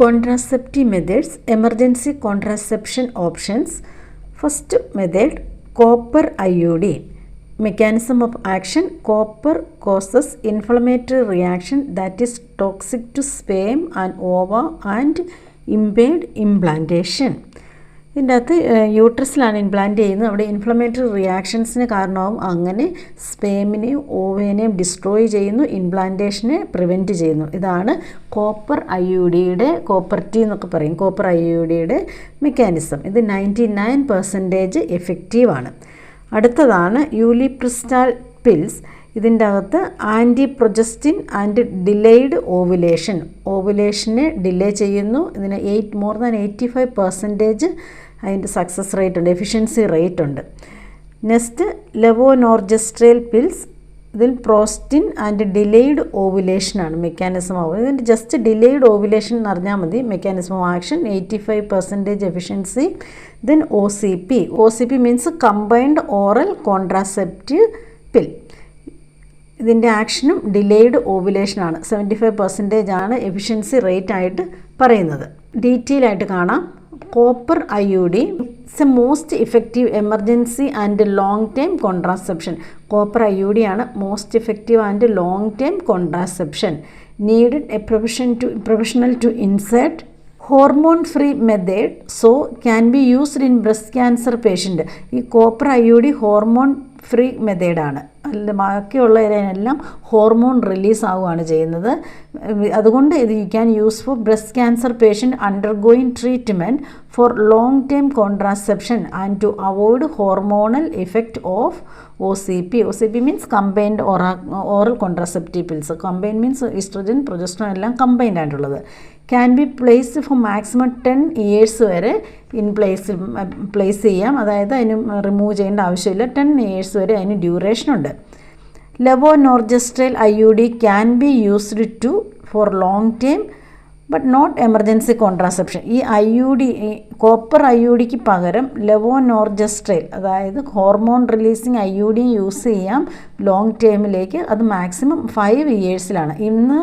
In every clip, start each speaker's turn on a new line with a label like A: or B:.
A: Contraceptive methods, emergency contraception options. First method, copper IUD. Mechanism of action, copper causes inflammatory reaction that is toxic to sperm and ova and impede implantation. ഇതിൻ്റെ അകത്ത് യൂട്രസിലാണ് implant ചെയ്യുന്നത്. അവിടെ inflammatory റിയാക്ഷൻസിന് കാരണമാവും. അങ്ങനെ സ്പേമിനെയും ഓവേനെയും destroy ചെയ്യുന്നു, ഇംപ്ലാന്റേഷനെ prevent ചെയ്യുന്നു. ഇതാണ് copper IUDയുടെ, copper T എന്നൊക്കെ പറയും, കോപ്പർ IUDയുടെ മെക്കാനിസം. ഇത് 99% എഫക്റ്റീവാണ്. അടുത്തതാണ് യൂലിപ്രിസ്റ്റൽ പിൽസ്. ഇതിൻ്റെ അകത്ത് ആൻറ്റിപ്രൊജസ്റ്റിൻ ആൻഡ് ഡിലേയ്ഡ് ഓവുലേഷനെ ഡിലേ ചെയ്യുന്നു. ഇതിന് more than 85% അതിൻ്റെ സക്സസ് റേറ്റ് ഉണ്ട്, എഫിഷ്യൻസി റേറ്റ് ഉണ്ട്. Next levonorgestrel pills. ഇതിൽ പ്രോസ്റ്റിൻ ആൻഡ് ഡിലേയ്ഡ് ഓവുലേഷനാണ് മെക്കാനിസം ആവും. ഇതിൻ്റെ ജസ്റ്റ് ഡിലേയ്ഡ് ഓവുലേഷൻ എന്ന് അറിഞ്ഞാൽ മതി. Mechanism of action 85% efficiency. Then OCP means combined oral contraceptive pill. ഇതിൻ്റെ ആക്ഷനും ഡിലേയ്ഡ് ഓവുലേഷനാണ്. 75% ആണ് എഫിഷ്യൻസി റേറ്റ് ആയിട്ട് പറയുന്നത്. ഡീറ്റെയിൽ ആയിട്ട് കാണാം. Copper IUD it's a most effective emergency and long time contraception. Copper IUD ആണ് most effective and long time contraception. Needed a professional to insert hormone free method so can be used in breast cancer patient. ഈ copper IUD hormone free മെത്തേഡാണ്. അല്ല, ബാക്കിയുള്ളതിനെല്ലാം hormone release ആവുകയാണ് ചെയ്യുന്നത്. അതുകൊണ്ട് ഇത് you can use for breast cancer patient undergoing treatment for long time contraception and to avoid hormonal effect of OCP means combined oral contraceptive pills. Combined means estrogen, progesterone എല്ലാം combined ആയിട്ടുള്ളത്. Can be placed for maximum 10 years വരെ place ചെയ്യാം. അതായത് അതിന് remove ചെയ്യേണ്ട ആവശ്യമില്ല. 10 years വരെ അതിന് ഡ്യൂറേഷനുണ്ട്. Levonorgestrel IUD can be used for long time but not emergency contraception. ഈ കോപ്പർ IUDക്ക് പകരം ലെവോനോർജസ്ട്രേൽ, അതായത് ഹോർമോൺ റിലീസിങ് IUD യൂസ് ചെയ്യാം ലോങ് ടൈമിലേക്ക്. അത് മാക്സിമം 5 yearsലാണ്. ഇന്ന്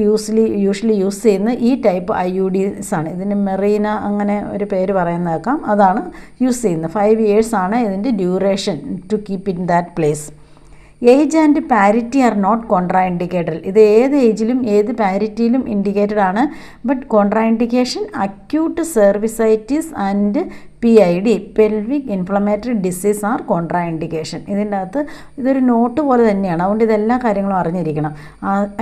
A: യൂഷ്വലി യൂസ് ചെയ്യുന്ന ഈ ടൈപ്പ് IUDs ആണ്. ഇതിന് മെറീന അങ്ങനെ ഒരു പേര് പറയുന്നേക്കാം. അതാണ് യൂസ് ചെയ്യുന്നത്. 5 years ആണ് ഇതിൻ്റെ duration to keep in that place. Age and parity are not contraindicated. ഇത് ഏത് ഏജിലും ഏത് പാരിറ്റിയിലും ഇൻഡിക്കേറ്റഡ് ആണ്. But contraindication acute cervicitis and PID pelvic inflammatory disease are contraindication. ഇതിൻ്റെ അകത്ത് ഇതൊരു നോട്ട് പോലെ തന്നെയാണ്. അതുകൊണ്ട് ഇതെല്ലാ കാര്യങ്ങളും അറിഞ്ഞിരിക്കണം.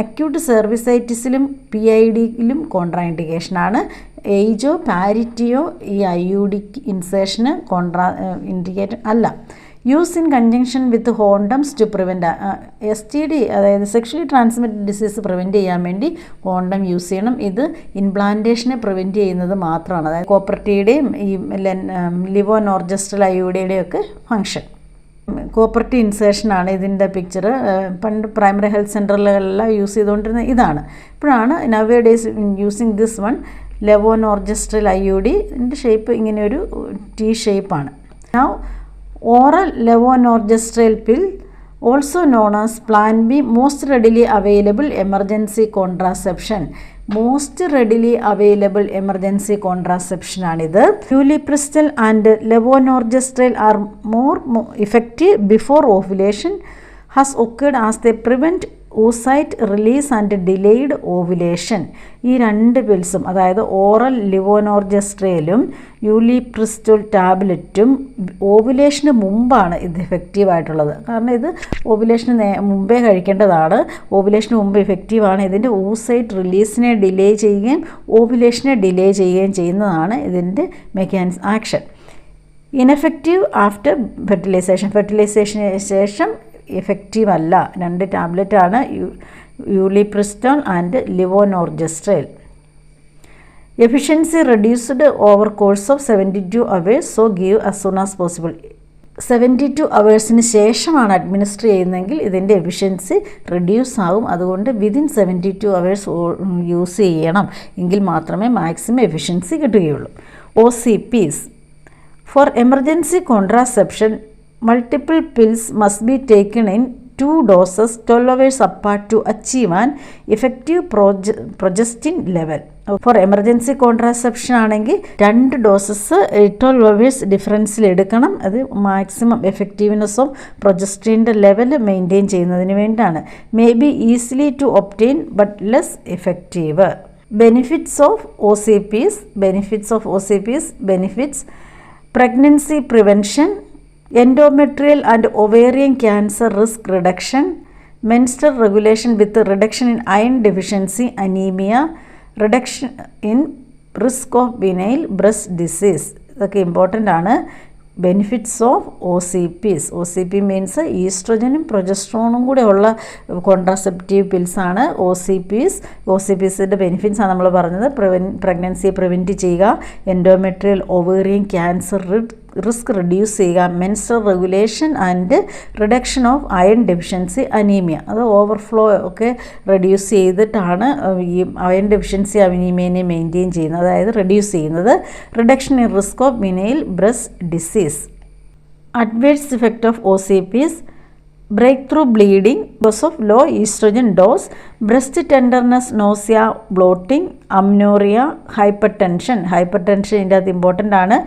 A: Acute സെർവിസൈറ്റിസിലും PIDയിലും contra ഇൻഡിക്കേഷനാണ്. ഏജോ പാരിറ്റിയോ ഈ IUD ഇൻസേഷന് കോൺട്രാ ഇൻഡിക്കേറ്റഡ് അല്ല. Use in conjunction with condoms to prevent STD, അതായത് സെക്ഷലി ട്രാൻസ്മിറ്റഡ് ഡിസീസ് പ്രിവെൻറ്റ് ചെയ്യാൻ വേണ്ടി കോണ്ടം യൂസ് ചെയ്യണം. ഇത് ഇംപ്ലാന്റേഷനെ പ്രിവെൻറ്റ് ചെയ്യുന്നത് മാത്രമാണ്. അതായത് കോപ്പർ ടിയുടെയും ഈ ലിവോനോർജസ്ട്രൽ IUDയുടെയും ഒക്കെ ഫങ്ഷൻ. കോപ്പർ ടി ഇൻസേഷനാണ് ഇതിൻ്റെ പിക്ചർ. പണ്ട് പ്രൈമറി ഹെൽത്ത് സെൻ്ററുകളിലെല്ലാം യൂസ് ചെയ്തുകൊണ്ടിരുന്ന ഇതാണ്. ഇപ്പോഴാണ് nowadays using this one levonorgestrel IUD. ഇതിൻ്റെ ഷേപ്പ് ഇങ്ങനെ ഒരു T ഷേപ്പാണ്. Now oral levonorgestrel pill, also known as Plan B, most readily available emergency contraception. Most readily available emergency contraception ആണിത്. Ulipristal and levonorgestrel are more effective before ovulation has occurred as they prevent oocyte release and delayed ovulation. ഈ 2 പിൽസും, അതായത് oral ലിവോനോർജസ്ട്രേലും യൂലിപ്രിസ്റ്റോൾ ടാബ്ലറ്റും ഓവുലേഷന് മുമ്പാണ് ഇത് എഫക്റ്റീവായിട്ടുള്ളത്. കാരണം ഇത് ഓവുലേഷന് മുമ്പേ കഴിക്കേണ്ടതാണ്. ഓവുലേഷന് മുമ്പ് എഫക്റ്റീവാണ്. ഇതിൻ്റെ oocyte റിലീസിനെ ഡിലേ ചെയ്യുകയും ഓവുലേഷനെ ഡിലേ ചെയ്യുകയും ചെയ്യുന്നതാണ് ഇതിൻ്റെ മെക്കാനിസം ആക്ഷൻ. ഇൻഎഫക്റ്റീവ് ആഫ്റ്റർ ഫെർട്ടിലൈസേഷന് ശേഷം എഫക്റ്റീവ് അല്ല. 2 ടാബ്ലറ്റാണ് ulipristal and levonorgestrel. Efficiency reduced over course of 72 hours, so give as soon as possible. 72 hours ശേഷമാണ് അഡ്മിനിസ്റ്റർ ചെയ്യുന്നതെങ്കിൽ ഇതിൻ്റെ എഫിഷ്യൻസി റെഡ്യൂസ് ആകും. അതുകൊണ്ട് വിതിൻ 72 hours യൂസ് ചെയ്യണം. എങ്കിൽ മാത്രമേ മാക്സിമം എഫിഷ്യൻസി കിട്ടുകയുള്ളൂ. OCPs. Four emergency contraception multiple pills must be taken in 2 doses 12 hours apart to achieve an effective progestin level. For emergency contraception ആണെങ്കിൽ 2 ഡോസസ് 12 അവേഴ്സ് ഡിഫറൻസിൽ എടുക്കണം. അത് മാക്സിമം എഫക്റ്റീവ്നെസ് ഓഫ് പ്രൊജസ്ട്രീൻ്റെ level maintain ചെയ്യുന്നതിന് വേണ്ടിയാണ്. May be easily to obtain but less effective. Benefits of O C Ps benefits pregnancy prevention, endometrial and ovarian cancer risk reduction, menstrual regulation with reduction in iron deficiency anemia, reduction in risk of benign breast disease. ഇതൊക്കെ important ആണ്. Benefits of O C P means ഈസ്ട്രജനും പ്രൊജസ്ട്രോണും കൂടെ ഉള്ള contraceptive പിൽസാണ് O C പീസിൻ്റെ benefits ആണ് നമ്മൾ പറഞ്ഞത്. പ്രഗ്നൻസിയെ പ്രിവെൻറ്റ് ചെയ്യുക, endometrial ovarian cancer risk reduce ചെയ്യുക, menstrual regulation and reduction of iron deficiency anaemia, അത് ഓവർഫ്ലോ ഒക്കെ റെഡ്യൂസ് ചെയ്തിട്ടാണ് ഈ അയൺ ഡെഫിഷ്യൻസി അനീമിയനെ മെയിൻറ്റെയിൻ ചെയ്യുന്നത്, അതായത് റെഡ്യൂസ് ചെയ്യുന്നത്. Reduction in risk of benign breast disease. Adverse effect of O C Ps: breakthrough bleeding because of low estrogen dose, breast tenderness, nausea, bloating, amenorrhea, hypertension ഇതിൻ്റെ അത് important ആണ്.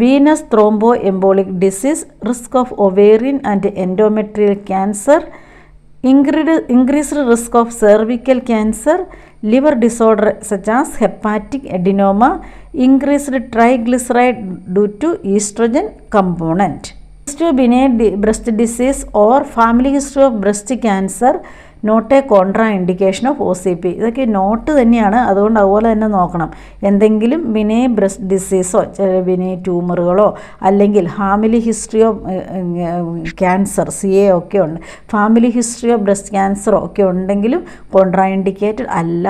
A: venous thromboembolic disease, risk of ovarian and endometrial cancer, increased risk of cervical cancer, liver disorder such as hepatic adenoma, increased triglyceride due to estrogen component. History of benign breast disease or family history of breast cancer not a contraindication of O C P. ഇതൊക്കെ note തന്നെയാണ്, അതുകൊണ്ട് അതുപോലെ തന്നെ നോക്കണം. എന്തെങ്കിലും Binay breast ഡിസീസോ Binay ട്യൂമറുകളോ അല്ലെങ്കിൽ family history of cancer CA ഒക്കെ ഉണ്ട്, ഫാമിലി ഹിസ്റ്ററി ഓഫ് ബ്രസ്റ്റ് ക്യാൻസറോ ഒക്കെ ഉണ്ടെങ്കിലും കോൺട്രാ ഇൻഡിക്കേറ്റഡ് അല്ല.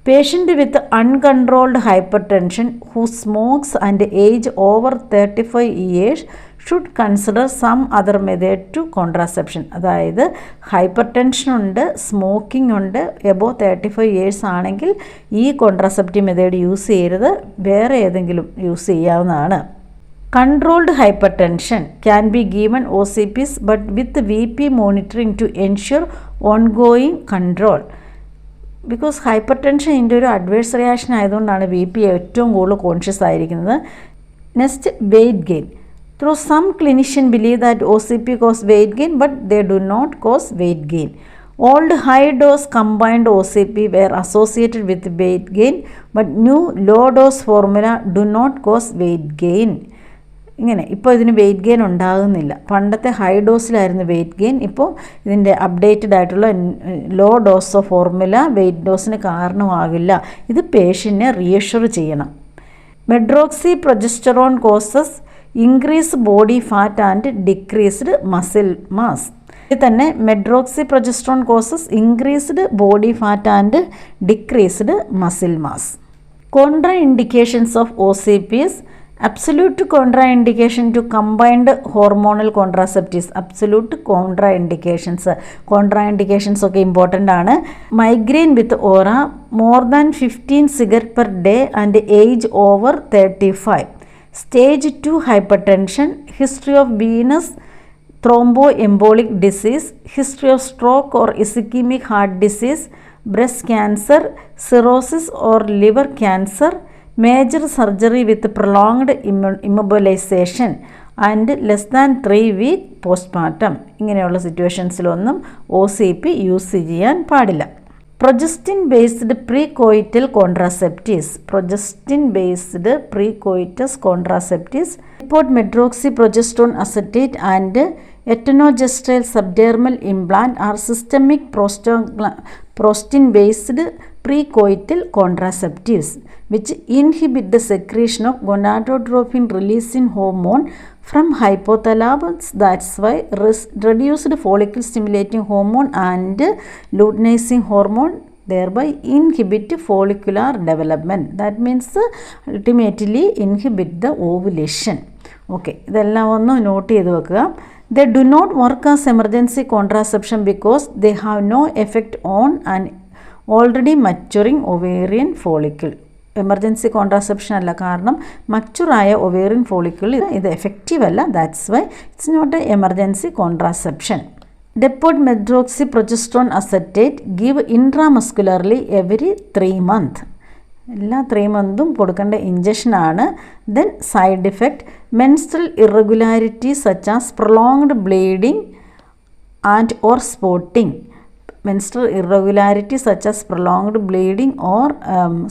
A: Patient with uncontrolled hypertension who smokes and age over 35 years should consider some other method to contraception. അതായത് ഹൈപ്പർ ടെൻഷൻ ഉണ്ട്, smoking ഉണ്ട്, above 35 years ആണെങ്കിൽ ഈ കോൺട്രാസെപ്റ്റീവ് മെത്തേഡ് യൂസ് ചെയ്യരുത്, വേറെ ഏതെങ്കിലും യൂസ് ചെയ്യാവുന്നതാണ്. Controlled hypertension can be given OCPs but with VP monitoring to ensure ongoing control. Because hyper tension ഇതിൻ്റെ ഒരു അഡ്വേഴ്സ് റിയാക്ഷൻ ആയതുകൊണ്ടാണ് BP ഏറ്റവും കൂടുതൽ കോൺഷ്യസ് ആയിരിക്കുന്നത്. Next, weight gain. Though some clinician believe that OCP cause weight gain but they do not cause weight gain. Old high dose combined OCP were associated with weight gain but new low dose formula do not cause weight gain. ഇങ്ങനെ ഇപ്പോൾ ഇതിന് weight gain ഉണ്ടാകുന്നില്ല. പണ്ടത്തെ high ഡോസിലായിരുന്നു weight gain, ഇപ്പോൾ ഇതിൻ്റെ updated ആയിട്ടുള്ള low dose of formula weight ഡോസിന് കാരണമാകില്ല. ഇത് പേഷ്യൻറ്റിനെ റീഅഷ്വർ ചെയ്യണം. Medroxyprogesterone causes increase body fat and decreased muscle mass. ഇത് തന്നെ medroxyprogesterone causes increased body fat and decreased muscle mass. Contraindications of OCPs: absolute contraindication to combined hormonal contraceptives. absolute contraindications ഒക്കെ important ആണ്. Migraine with aura, more than 15 cigarettes per day and age over 35, stage 2 hypertension, history of venous thromboembolic disease, history of stroke or ischemic heart disease, breast cancer, cirrhosis or liver cancer, major surgery with prolonged immobilization and less than 3 week postpartum. ഇങ്ങനെയുള്ള സിറ്റുവേഷൻസിലൊന്നും OCP use ചെയ്യാൻ പാടില്ല. Progestin based precoital contraceptives. Report medroxyprogesterone acetate and etanogestrel subdermal implant are systemic prostin-based precoital contraceptives which inhibit the secretion of gonadotropin-releasing hormone from hypothalamus. That's why reduced follicle stimulating hormone and luteinizing hormone thereby inhibit follicular development. That means ultimately inhibit the ovulation. Okay, ഇതെല്ലാം ഒന്ന് not ചെയ്ത് വെക്കുക. They do not work as emergency contraception because they have no effect on an already maturing ovarian follicle. Emergency contraception അല്ല, കാരണം മച്ചുറായ ovarian follicle ഇത് effective അല്ല. That's why it's not a emergency contraception. Depot medroxyprogesterone acetate give intramuscularly every 3 months. എല്ലാ 3 മന്തും കൊടുക്കേണ്ട ഇഞ്ചക്ഷനാണ്. Then side effect menstrual irregularity such as prolonged bleeding and or spotting. menstrual irregularity such as prolonged bleeding or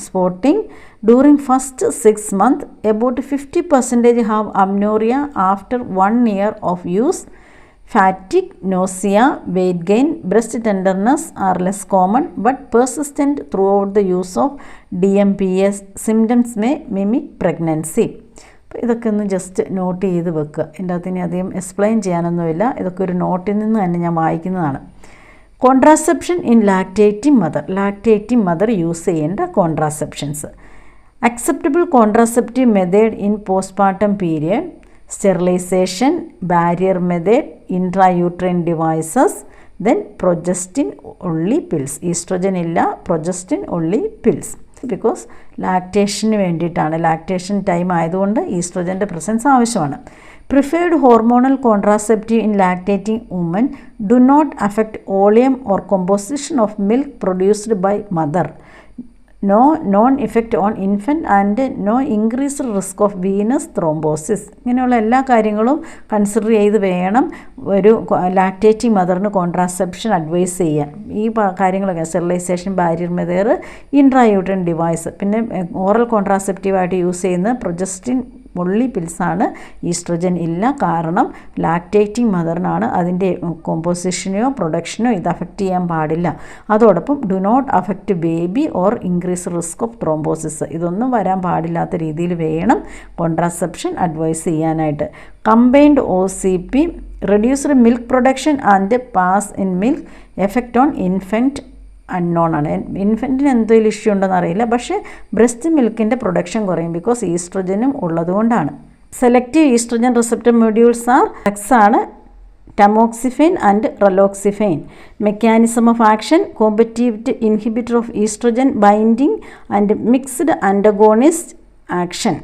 A: spotting during first 6 months. About 50% have amenorrhea after 1 year of use. Fatigue, nausea, weight gain, breast tenderness are less common but persistent throughout the use of DMPS. Symptoms may mimic pregnancy. അപ്പോൾ ഇതൊക്കെ ഒന്ന് just not ചെയ്ത് വെക്കുക. ഇതിൻ്റെ അകത്ത് ഇനി അധികം explain ചെയ്യാനൊന്നുമില്ല. ഇതൊക്കെ ഒരു നോട്ടിൽ നിന്ന് തന്നെ ഞാൻ വായിക്കുന്നതാണ്. Contraception in lactating mother use ചെയ്യേണ്ട contraceptions. Acceptable contraceptive method in postpartum period, sterilisation, barrier method, intrauterine devices, then progestin only pills. Oestrogen ഇല്ല, പ്രൊജസ്റ്റിൻ ഒൺലി പിൽസ്. ബിക്കോസ് ലാക്ടേഷന് വേണ്ടിയിട്ടാണ്, ലാക്ടേഷൻ ടൈം ആയതുകൊണ്ട് ഈസ്ട്രോജൻ്റെ പ്രസൻസ് ആവശ്യമാണ്. Preferred hormonal contraceptive in lactating women do not affect volume or composition of milk produced by mother. No known effect on infant and no increased risk of venous thrombosis. ഇങ്ങനെയുള്ള എല്ലാ കാര്യങ്ങളും consider ചെയ്ത് വേണം ഒരു lactating മദറിന് contraception advice ചെയ്യാൻ. ഈ കാര്യങ്ങളൊക്കെ sterilisation, barrier method, intrauterine device, പിന്നെ ഓറൽ കോൺട്രാസെപ്റ്റീവായിട്ട് യൂസ് ചെയ്യുന്ന പ്രൊജസ്റ്റിൻ ഒൺലി പിൽസാണ്. ഈസ്ട്രോജൻ ഇല്ല, കാരണം ലാക്ടേറ്റിംഗ് മദറിനാണ്. അതിൻ്റെ കോമ്പോസിഷനെയോ പ്രൊഡക്ഷനോ ഇത് അഫക്റ്റ് ചെയ്യാൻ പാടില്ല. അതോടൊപ്പം do not affect baby or increase risk of thrombosis. ഇതൊന്നും വരാൻ പാടില്ലാത്ത രീതിയിൽ വേണം കോൺട്രാസെപ്ഷൻ അഡ്വൈസ് ചെയ്യാനായിട്ട്. Combined OCP, reduced milk production and pass in milk, effect on infant unknown ആണ്. ഇൻഫൻറ്റിന് എന്തെങ്കിലും ഇഷ്യൂ ഉണ്ടെന്ന് അറിയില്ല, പക്ഷേ ബ്രസ്റ്റ് മിൽക്കിൻ്റെ പ്രൊഡക്ഷൻ കുറയും ബിക്കോസ് ഈസ്ട്രോജനും ഉള്ളതുകൊണ്ടാണ്. Selective oestrogen receptor modules are ആണ്, tamoxifen and raloxifene. Mechanism of action competitive inhibitor of oestrogen binding and mixed antagonist action.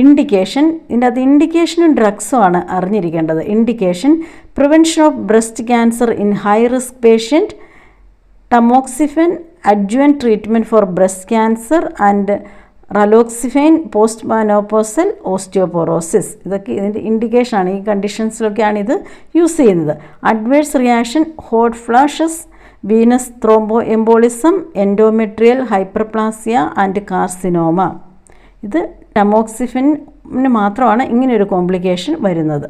A: Indication, ഇതിൻ്റെ അത് ഇൻഡിക്കേഷനും ഡ്രഗ്സും ആണ് അറിഞ്ഞിരിക്കേണ്ടത്. Indication prevention of breast cancer in high risk patient, tamoxifen adjuvant treatment for breast cancer and raloxifene postmenopausal osteoporosis. ഇതൊക്കെ ഇതിൻ്റെ ഇൻഡിക്കേഷനാണ്. ഈ കണ്ടീഷൻസിലൊക്കെയാണ് ഇത് യൂസ് ചെയ്യുന്നത്. Adverse reaction hot flashes, venous thromboembolism, endometrial hyperplasia and carcinoma. ഇത് ടമോക്സിഫിന് മാത്രമാണ് ഇങ്ങനെയൊരു കോംപ്ലിക്കേഷൻ വരുന്നത്.